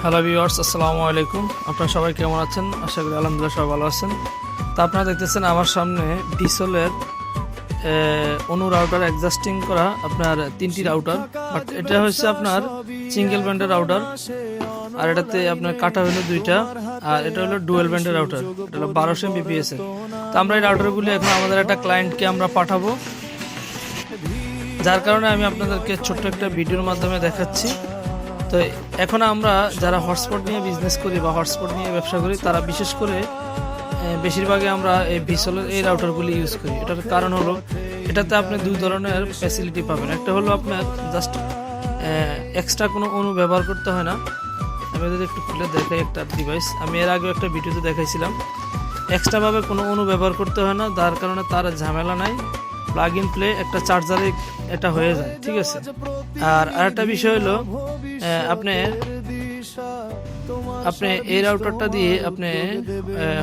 Hello viewers, আসসালামু আলাইকুম। আপনারা সবাই কেমন আছেন? আশা করি আলহামদুলিল্লাহ সবাই ভালো আছেন। তা আপনারা দেখতেছেন আমার সামনে ডিসলের অনু রাউটার অ্যাডজাস্টিং করা আপনার 3টি রাউটার। বাট এটা হচ্ছে আপনার সিঙ্গেল ব্যান্ডের রাউটার, আর এটাতে আপনার কাটা হলো 2টা, আর এটা হলো ডুয়েল ব্যান্ডের রাউটার। এটা হলো 1200 Mbps এর। তো আমরা এই রাউটারগুলি এখন আমাদের একটা ক্লায়েন্টকে আমরা পাঠাবো, যার কারণে আমি আপনাদেরকে ছোট্ট একটা ভিডিওর মাধ্যমে দেখাচ্ছি। তো এখন আমরা যারা হটস্পট নিয়ে বিজনেস করি বা হটস্পট নিয়ে ব্যবসা করি, তারা বিশেষ করে বেশিরভাগই আমরা এই ভিসলের এই রাউটারগুলি ইউজ করি। এটার কারণ হলো এটাতে আপনি দুই ধরনের ফ্যাসিলিটি পাবেন। একটা হলো আপনার জাস্ট এক্সট্রা কোনো অনু ব্যবহার করতে হয় না। আমি যদি একটু খুলে দেখাই একটা ডিভাইস, আমি এর আগেও একটা ভিডিওতে দেখাইছিলাম। এক্সট্রাভাবে কোনো অনু ব্যবহার করতে হয় না, যার কারণে তার ঝামেলা নাই। প্লাগ ইন প্লে একটা চার্জারে এটা হয়ে যায়, ঠিক আছে। আর আরেকটা বিষয় হলো আপনি এই রাউটারটা দিয়ে আপনি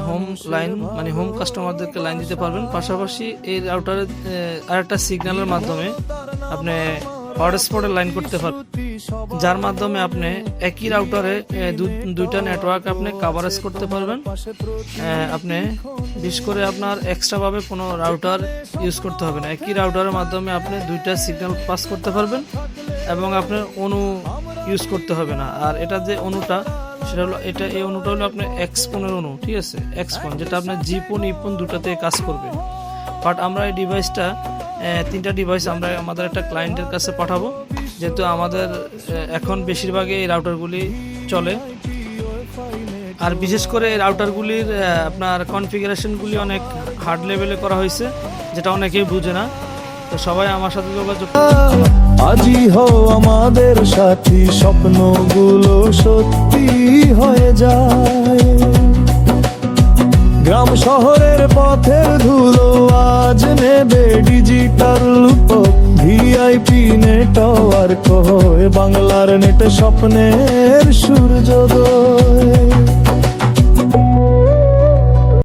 হোম লাইন মানে হোম কাস্টমারদেরকে লাইন দিতে পারবেন। পাশাপাশি এই রাউটারের আরেকটা সিগন্যালের মাধ্যমে আপনি হটস্পটে লাইন করতে পারবেন, যার মাধ্যমে আপনি একই রাউটারে দুইটা নেটওয়ার্ক আপনি কাভারেজ করতে পারবেন। আপনি বিশেষ করে আপনার এক্সট্রাভাবে কোনো রাউটার ইউজ করতে হবে না। একই রাউটারের মাধ্যমে আপনি দুইটা সিগন্যাল পাস করতে পারবেন এবং আপনার অনু ইউজ করতে হবে না। আর এটা যে অনুটা, সেটা হলো এই অনুটা হলো আপনার এক্সপনের অনু, ঠিক আছে। এক্সপন যেটা আপনার জিপন ইপন দুটাতে কাজ করবে। বাট আমরা এই ডিভাইসটা 3টা ডিভাইস আমরা আমাদের একটা ক্লায়েন্টের কাছে পাঠাবো, যেহেতু আমাদের এখন বেশিরভাগই এই রাউটারগুলি চলে। আর বিশেষ করে এই রাউটারগুলির আপনার কনফিগারেশনগুলি অনেক হার্ড লেভেলে করা হয়েছে, যেটা অনেকেই বুঝে না। তো সবাই আমার সাথে যোগাযোগ। আজই হও আমাদের সাথী, স্বপ্নগুলো সত্যি হয়ে যায়। গ্রাম শহরের পথের ধুলো আজ নেবে ডিজিটাল রূপ। ভিআইপি নেটওয়ার্ক হয়ে বাংলার নেট স্বপ্নের সূর্যোদয়।